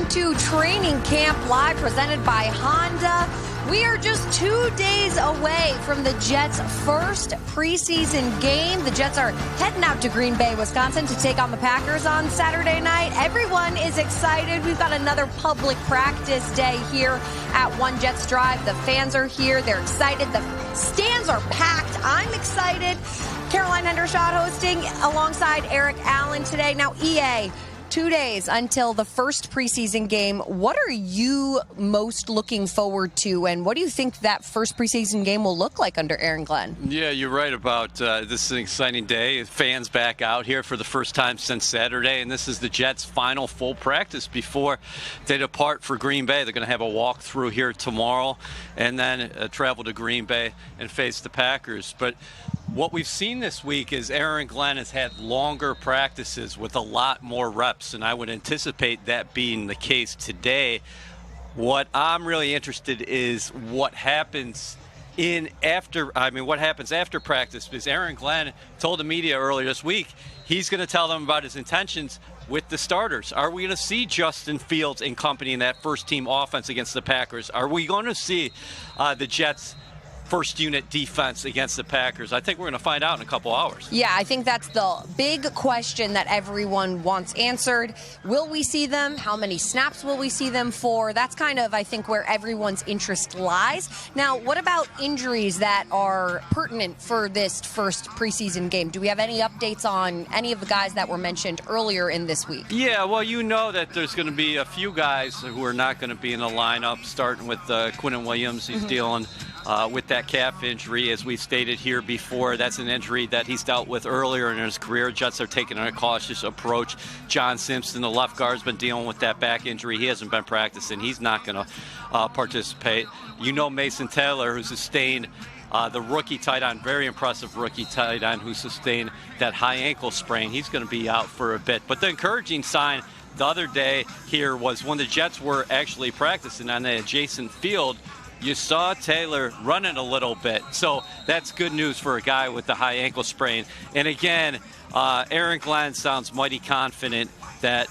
to Training Camp Live presented by Honda. We are just 2 days away from the Jets' first preseason game. The Jets are heading out to Green Bay, Wisconsin to take on the Packers on Saturday night. Everyone is excited. We've got another public practice day here at One Jets Drive. The fans are here. They're excited. The stands are packed. I'm excited. Caroline Hendershot hosting alongside Eric Allen today. Now, EA, 2 days until the first preseason game. What are you most looking forward to, and what do you think that first preseason game will look like under Aaron Glenn? Yeah, you're right about this is an exciting day. Fans back out here for the first time since Saturday, and this is the Jets' final full practice before they depart for Green Bay. They're going to have a walkthrough here tomorrow and then travel to Green Bay and face the Packers. But what we've seen this week is Aaron Glenn has had longer practices with a lot more reps, and I would anticipate that being the case today. What I'm really interested is what happens after practice, because Aaron Glenn told the media earlier this week he's going to tell them about his intentions with the starters. Are we going to see Justin Fields and company in that first team offense against the Packers? Are we going to see the Jets' first unit defense against the Packers? I think we're going to find out in a couple hours. Yeah, I think that's the big question that everyone wants answered. Will we see them? How many snaps will we see them for? That's kind of, I think, where everyone's interest lies. Now, what about injuries that are pertinent for this first preseason game? Do we have any updates on any of the guys that were mentioned earlier in this week? Yeah, well, you know that there's going to be a few guys who are not going to be in the lineup, starting with Quinnen Williams. He's dealing with that calf injury, as we stated here before. That's an injury that he's dealt with earlier in his career. Jets are taking a cautious approach. John Simpson, the left guard, has been dealing with that back injury. He hasn't been practicing. He's not going to participate. You know, Mason Taylor, who sustained the rookie tight end, very impressive rookie tight end, who sustained that high ankle sprain. He's going to be out for a bit. But the encouraging sign the other day here was when the Jets were actually practicing on the adjacent field, you saw Taylor running a little bit. So that's good news for a guy with the high ankle sprain. And again, Aaron Glenn sounds mighty confident that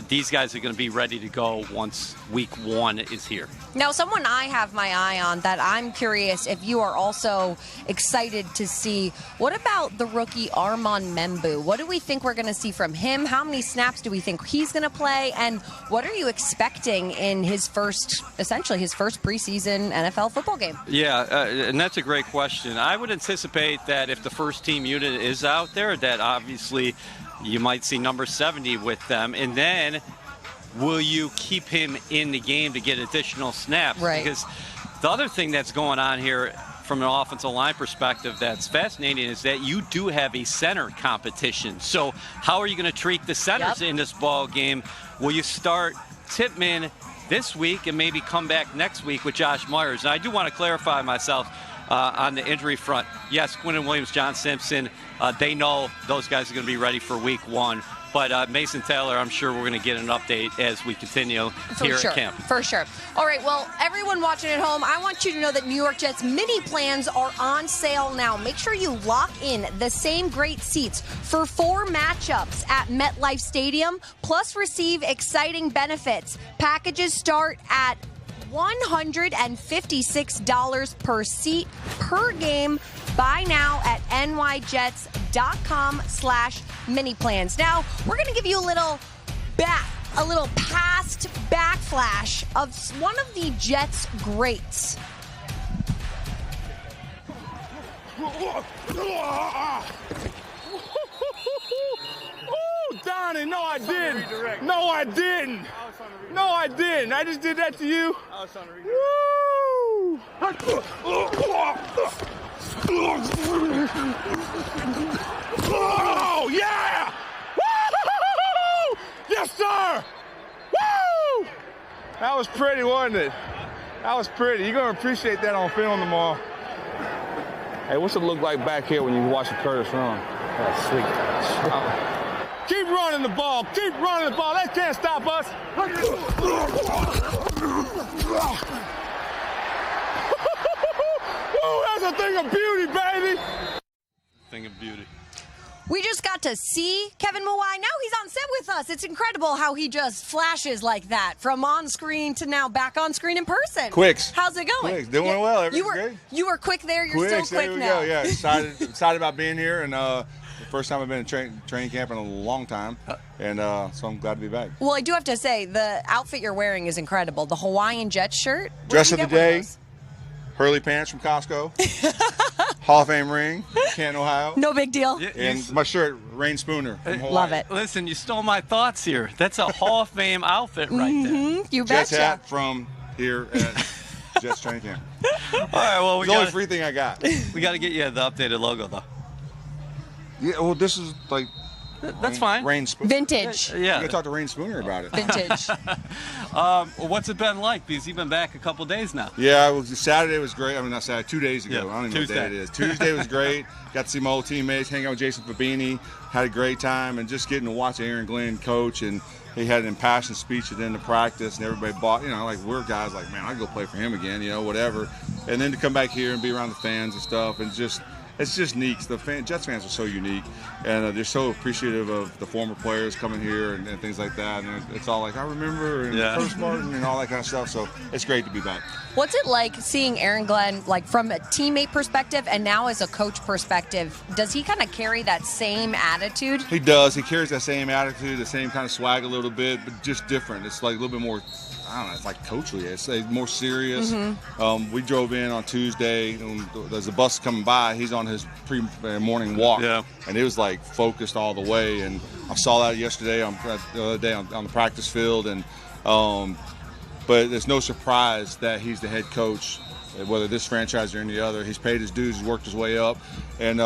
these guys are going to be ready to go once week one is here. Now, someone I have my eye on that I'm curious if you are also excited to see, what about the rookie Armand Membu? What do we think we're going to see from him? How many snaps do we think he's going to play? And what are you expecting in his first, essentially his first preseason NFL football game? Yeah, and that's a great question. I would anticipate that if the first team unit is out there, that obviously you might see number 70 with them. And then will you keep him in the game to get additional snaps? Right. Because the other thing that's going on here from an offensive line perspective that's fascinating is that you do have a center competition. So how are you going to treat the centers in this ball game? Will you start Tippmann this week and maybe come back next week with Josh Myers? And I do want to clarify myself on the injury front. Yes, Quinnen Williams, John Simpson, they know those guys are going to be ready for week one. But Mason Taylor, I'm sure we're going to get an update as we continue here at camp. For sure. All right, well, everyone watching at home, I want you to know that New York Jets mini plans are on sale now. Make sure you lock in the same great seats for 4 matchups at MetLife Stadium, plus receive exciting benefits. Packages start at $156 per seat per game. Buy now at nyjets.com/mini plans. Now, we're going to give you a little past backflash of one of the Jets' greats. Donnie, no, I didn't. No, I didn't. No, I didn't. I just did that to you. I was trying to redirect. Woo! Oh, yeah! Woo! Yes, sir! Woo! That was pretty, wasn't it? That was pretty. You're going to appreciate that on film tomorrow. Hey, what's it look like back here when you watch the Curtis run? That's sweet. Keep running the ball. Keep running the ball. That can't stop us. Ooh, that's a thing of beauty, baby. Thing of beauty. We just got to see Kevin Mawae. Now he's on set with us. It's incredible how he just flashes like that from on screen to now back on screen in person. Quicks. How's it going? Quicks. Doing well. Everything's great. You were quick there. You're Quicks, still quick there we now. Go. Yeah, excited about being here, and the first time I've been in training camp in a long time, and so I'm glad to be back. Well, I do have to say the outfit you're wearing is incredible. The Hawaiian Jet shirt. Dress of the day. Hurley pants from Costco. Hall of Fame ring, Canton, Ohio. No big deal. And my shirt, Rain Spooner from Hawaii. Love it. Listen, you stole my thoughts here. That's a Hall of Fame outfit right there. You Jets betcha. hat from here at Jets training camp. All right, well, It's the only free thing I got. We got to get you the updated logo, though. Yeah, well, this is like That's fine. Rain Spooner. Vintage. You Yeah. gotta talk to Rain Spooner about it. Vintage. What's it been like? Because you've been back a couple days now. Yeah, Saturday was great. I mean, not Saturday, 2 days ago. Yeah, I don't even Tuesday. know what day it is. Tuesday was great. Got to see my old teammates, hang out with Jason Fabini. Had a great time, and just getting to watch Aaron Glenn coach, and he had an impassioned speech at the end of practice, and everybody bought, like we're guys like, man, I'd go play for him again, whatever. And then to come back here and be around the fans and stuff, and it's just neat. Jets fans are so unique, and they're so appreciative of the former players coming here and things like that. And it's all like, I remember, and Curtis Martin and all that kind of stuff. So it's great to be back. What's it like seeing Aaron Glenn, like from a teammate perspective and now as a coach perspective? Does he kind of carry that same attitude? He does. He carries that same attitude, the same kind of swag a little bit, but just different. It's like a little bit more, I don't know, it's like coachly. It's like more serious. We drove in on Tuesday, and there's a bus coming by. He's on his pre-morning walk, and it was like focused all the way. And I saw that yesterday, the other day on the practice field. And but there's no surprise that he's the head coach, whether this franchise or any other. He's paid his dues, he's worked his way up, and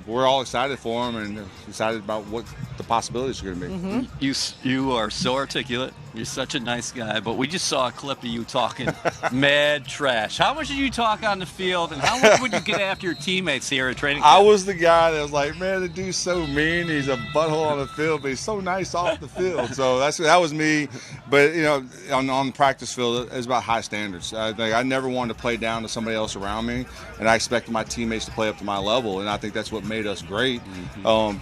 we're all excited for him and excited about what the possibilities are going to be. You are so articulate. You're such a nice guy, but we just saw a clip of you talking mad trash. How much did you talk on the field, and how much would you get after your teammates here at training camp? I was the guy that was like, man, the dude's so mean. He's a butthole on the field, but he's so nice off the field. So that was me. But, on the practice field, it's about high standards. I never wanted to play down to somebody else around me, and I expected my teammates to play up to my level, and I think that's what made us great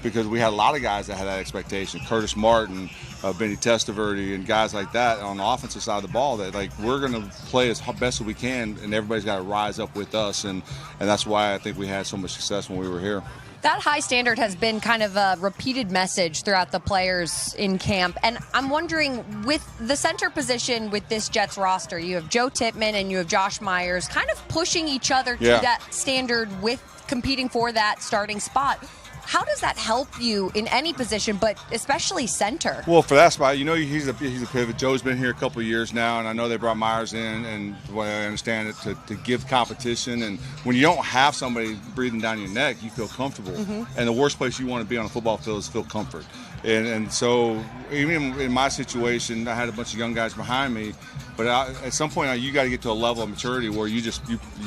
because we had a lot of guys that had that expectation. Curtis Martin, Benny Testaverde, and guys like that on the offensive side of the ball that, like, we're going to play as best as we can, and everybody's got to rise up with us, and that's why I think we had so much success when we were here. That high standard has been kind of a repeated message throughout the players in camp. And I'm wondering, with the center position with this Jets roster, you have Joe Tippmann and you have Josh Myers kind of pushing each other to that standard with competing for that starting spot. How does that help you in any position, but especially center? Well, for that spot, he's a pivot. Joe's been here a couple of years now, and I know they brought Myers in, and the way I understand it, to give competition. And when you don't have somebody breathing down your neck, you feel comfortable. And the worst place you want to be on a football field is feel comfort. And so even in my situation, I had a bunch of young guys behind me, but at some point you got to get to a level of maturity where you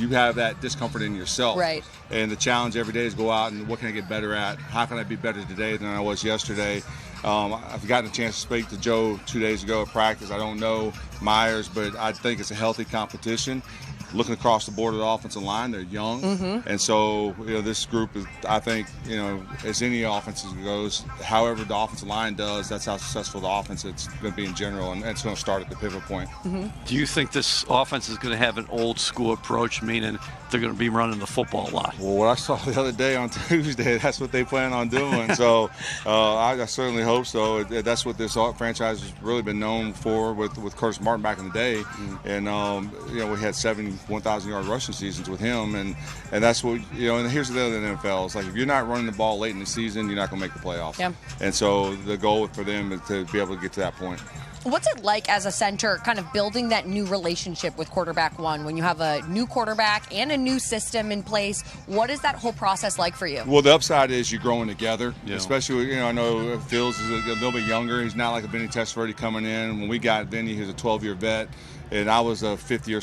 have that discomfort in yourself. Right. And the challenge every day is go out and what can I get better at? How can I be better today than I was yesterday? I've gotten a chance to speak to Joe 2 days ago at practice. I don't know Myers, but I think it's a healthy competition. Looking across the board of the offensive line, they're young, and so this group is, I think, as any offense goes, however the offensive line does, that's how successful the offense it's going to be in general, and it's going to start at the pivot point. Do you think this offense is going to have an old school approach, meaning they're going to be running the football a lot? Well, what I saw the other day on Tuesday, that's what they plan on doing. So I certainly hope so. That's what this franchise has really been known for with Curtis Martin back in the day, and we had 7 1,000-yard rushing seasons with him, and that's what and here's the other in the NFL. It's like if you're not running the ball late in the season, you're not going to make the playoffs. Yeah. And so the goal for them is to be able to get to that point. What's it like as a center, kind of building that new relationship with quarterback one when you have a new quarterback and a new system in place? What is that whole process like for you? Well, the upside is you're growing together, especially, I know Fields is a little bit younger. He's not like a Benny Testaverde coming in. When we got Benny, he was a 12-year vet. And I was a fifth-year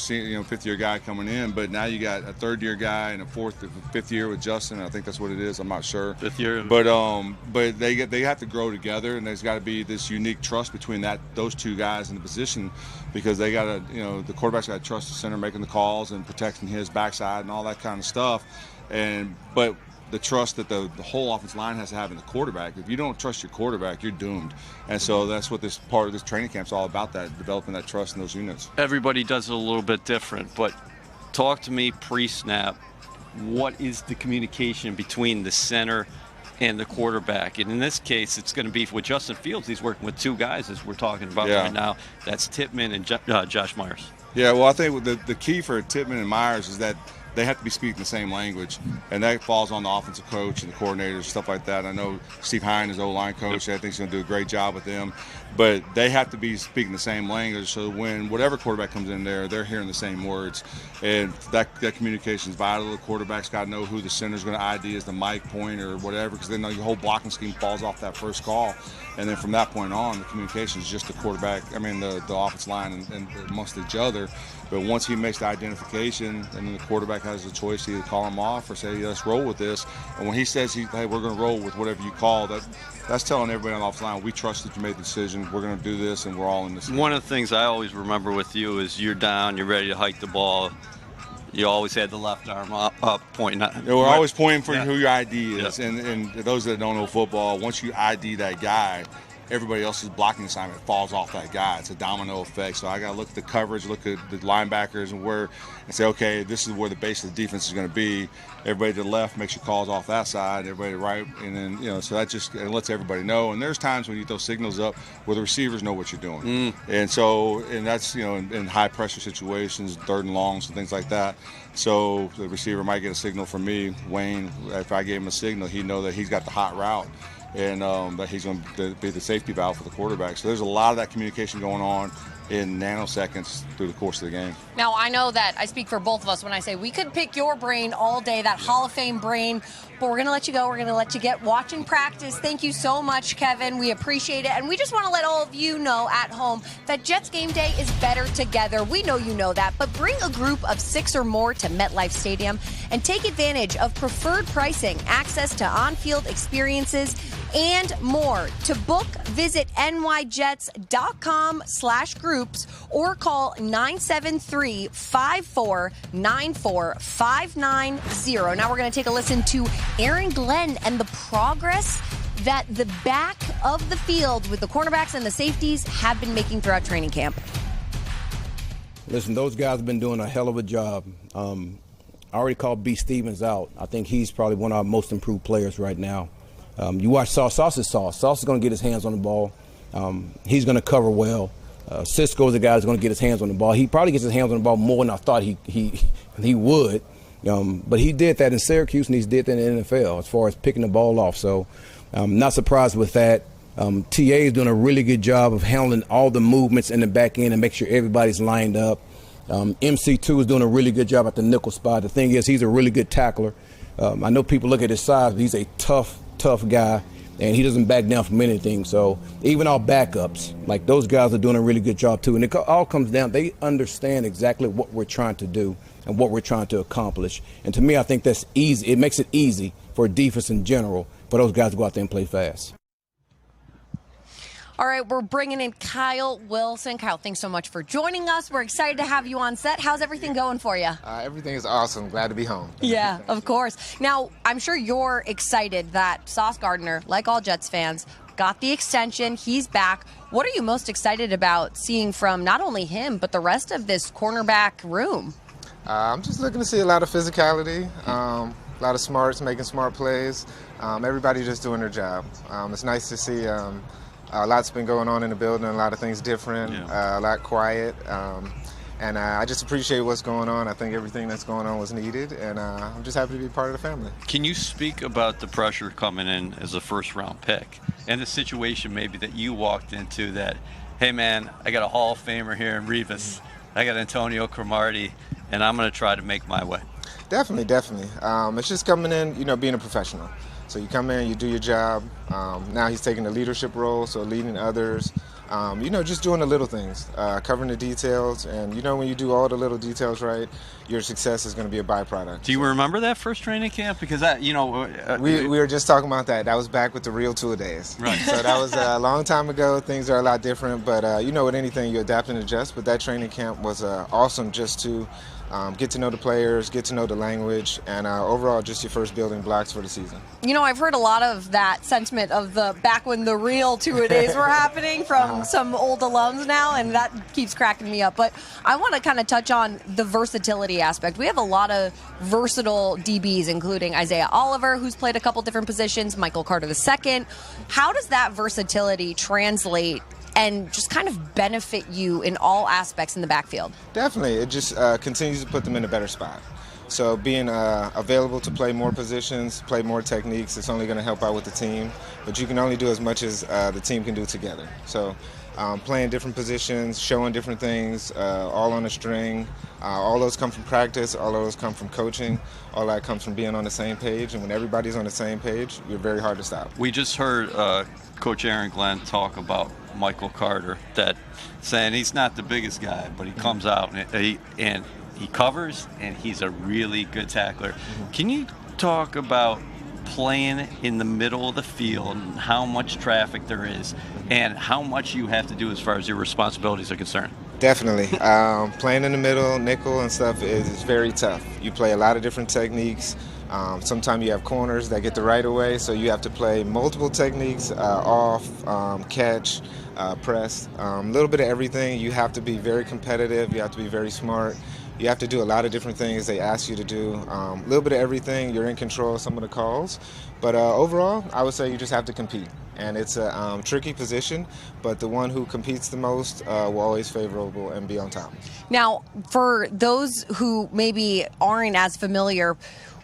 guy coming in, but now you got a third-year guy and a fifth year with Justin. I think that's what it is. I'm not sure. Fifth year. But they have to grow together, and there's got to be this unique trust between those two guys in the position, because they got to, the quarterback's got to trust the center making the calls and protecting his backside and all that kind of stuff. But the trust that the whole offensive line has to have in the quarterback. If you don't trust your quarterback, you're doomed. And so that's what this part of this training camp is all about, that developing that trust in those units. Everybody does it a little bit different, but talk to me pre-snap. What is the communication between the center and the quarterback? And in this case, it's going to be with Justin Fields. He's working with two guys, as we're talking about right now. That's Tippmann and Josh Myers. Yeah, well, I think the key for Tippmann and Myers is that they have to be speaking the same language, and that falls on the offensive coach and the coordinators, stuff like that. I know Steve Hine is O-line coach. I think he's going to do a great job with them, but they have to be speaking the same language, so when whatever quarterback comes in there, they're hearing the same words, and that communication is vital. The quarterback's got to know who the center's going to ID as the mic point or whatever, because then your whole blocking scheme falls off that first call, and then from that point on, the communication is just the quarterback, the offensive line and amongst each other. But once he makes the identification, and then the quarterback has a choice to either call him off or say, let's roll with this. And when he says, hey, we're going to roll with whatever you call, that's telling everybody on the offensive line, we trust that you made the decision, we're going to do this, and we're all in this. One of the things I always remember with you is you're down, you're ready to hike the ball. You always had the left arm up pointing. We're always pointing for who your ID is. Yeah. And those that don't know football, once you ID that guy, everybody else's blocking assignment falls off that guy. It's a domino effect. So I got to look at the coverage, look at the linebackers and say, okay, this is where the base of the defense is going to be. Everybody to the left makes your calls off that side. Everybody to the right, and then so that just lets everybody know. And there's times when you throw signals up where the receivers know what you're doing. And that's in high pressure situations, third and longs and things like that. So the receiver might get a signal from me, Wayne. If I gave him a signal, he'd know that he's got the hot route, and that he's going to be the safety valve for the quarterback. So there's a lot of that communication going on in nanoseconds through the course of the game. Now, I know that I speak for both of us when I say we could pick your brain all day, that Hall of Fame brain, but we're going to let you go. We're going to let you get watching practice. Thank you so much, Kevin. We appreciate it. And we just want to let all of you know at home that Jets game day is better together. We know you know that, but bring a group of 6 or more to MetLife Stadium and take advantage of preferred pricing, access to on-field experiences, and more. To book, visit nyjets.com/groups or call 973-5494-590. Now we're going to take a listen to Aaron Glenn and the progress that the back of the field with the cornerbacks and the safeties have been making throughout training camp. Listen, those guys have been doing a hell of a job. I already called B. Stevens out. I think he's probably one of our most improved players right now. You watch Sauce. Sauce is Sauce. Sauce is going to get his hands on the ball. He's going to cover well. Cisco's the guy that's going to get his hands on the ball. He probably gets his hands on the ball more than I thought he would. But he did that in Syracuse, and he's did that in the NFL as far as picking the ball off. So I'm not surprised with that. TA is doing a really good job of handling all the movements in the back end and make sure everybody's lined up. MC2 is doing a really good job at the nickel spot. The thing is, he's a really good tackler. I know people look at his size, but he's a tough guy, and he doesn't back down from anything. So even our backups, like those guys are doing a really good job too. And it all comes down, they understand exactly what we're trying to do and what we're trying to accomplish. And to me, I think that's easy. It makes it easy for defense in general for those guys to go out there and play fast. All right, we're bringing in Kyle Wilson. Kyle, thanks so much for joining us. We're excited to have you on set. How's everything going for you? Everything is awesome. Glad to be home. Yeah, of course. Now, I'm sure you're excited that Sauce Gardner, like all Jets fans, got the extension. He's back. What are you most excited about seeing from not only him, but the rest of this cornerback room? I'm just looking to see a lot of physicality, a lot of smarts, making smart plays. Everybody just doing their job. It's nice to see a lot's been going on in the building, a lot of things different, a lot quiet. And I just appreciate what's going on. I think everything that's going on was needed, and I'm just happy to be part of the family. Can you speak about the pressure coming in as a first-round pick and the situation maybe that you walked into that, hey, man, I got a Hall of Famer here in Revis. I got Antonio Cromartie, and I'm going to try to make my way. Definitely. It's just coming in, being a professional. So you come in, you do your job. Now he's taking a leadership role, so leading others, Just doing the little things, covering the details. And, when you do all the little details right, your success is going to be a byproduct. Do you remember that first training camp? Because we were just talking about that. That was back with the real tour days. Right. So that was a long time ago. Things are a lot different. But, with anything, you adapt and adjust. But that training camp was awesome just to get to know the players, get to know the language, and overall just your first building blocks for the season. I've heard a lot of that sentiment of the back when the real two-a-days were happening from some old alums now, and that keeps cracking me up. But I want to kind of touch on the versatility aspect. We have a lot of versatile DBs, including Isaiah Oliver, who's played a couple different positions, Michael Carter II. How does that versatility translate and just kind of benefit you in all aspects in the backfield? Definitely. It just continues to put them in a better spot. So being available to play more positions, play more techniques, it's only going to help out with the team. But you can only do as much as the team can do together. So playing different positions, showing different things, all on a string. All those come from practice. All those come from coaching. All that comes from being on the same page. And when everybody's on the same page, you're very hard to stop. We just heard Coach Aaron Glenn talk about Michael Carter, that saying he's not the biggest guy, but he comes out and he covers, and he's a really good tackler. Can you talk about playing in the middle of the field and how much traffic there is and how much you have to do as far as your responsibilities are concerned? Definitely. Playing in the middle, nickel and stuff is very tough. You play a lot of different techniques. Sometimes you have corners that get the right of way, so you have to play multiple techniques, off, catch, press, a little bit of everything. You have to be very competitive. You have to be very smart. You have to do a lot of different things they ask you to do. A little bit of everything. You're in control of some of the calls. But overall, I would say you just have to compete. And it's a tricky position, but the one who competes the most will always favorable and be on top. Now, for those who maybe aren't as familiar,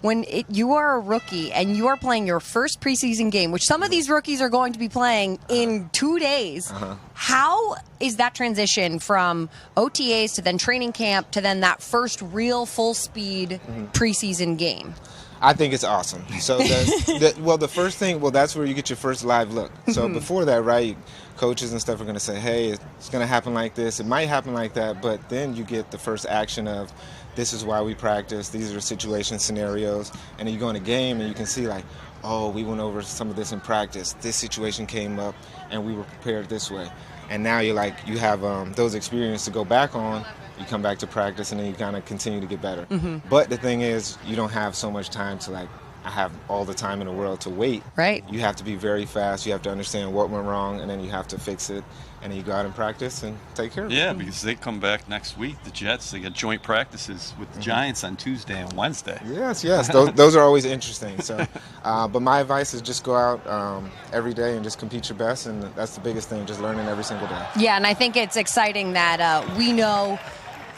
when you are a rookie and you are playing your first preseason game, which some of these rookies are going to be playing in 2 days, how is that transition from OTAs to then training camp to then that first real full-speed preseason game? I think it's awesome. So, the first thing, that's where you get your first live look. So before that, right, coaches and stuff are going to say, hey, it's going to happen like this. It might happen like that, but then you get the first action of, this is why we practice. These are situation scenarios. And then you go in a game and you can see like, oh, we went over some of this in practice. This situation came up and we were prepared this way. And now you have those experiences to go back on. You come back to practice and then you kind of continue to get better. But the thing is, you don't have so much time to I have all the time in the world to wait. Right. You have to be very fast. You have to understand what went wrong, and then you have to fix it. And then you go out and practice and take care of it. Yeah, because they come back next week, the Jets. They got joint practices with the Giants on Tuesday and Wednesday. Yes. Those are always interesting. So, but my advice is just go out every day and just compete your best, and that's the biggest thing, just learning every single day. Yeah, and I think it's exciting that we know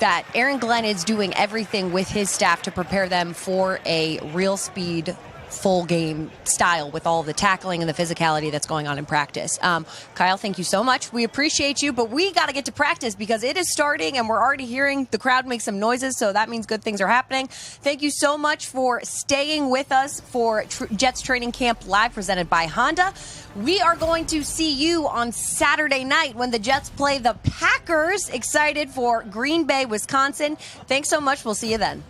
that Aaron Glenn is doing everything with his staff to prepare them for a real speed full game style with all the tackling and the physicality that's going on in practice. Kyle, thank you so much. We appreciate you, but we got to get to practice because it is starting and we're already hearing the crowd make some noises, so that means good things are happening. Thank you so much for staying with us for Jets Training Camp Live presented by Honda. We are going to see you on Saturday night when the Jets play the Packers. Excited for Green Bay, Wisconsin. Thanks so much. We'll see you then.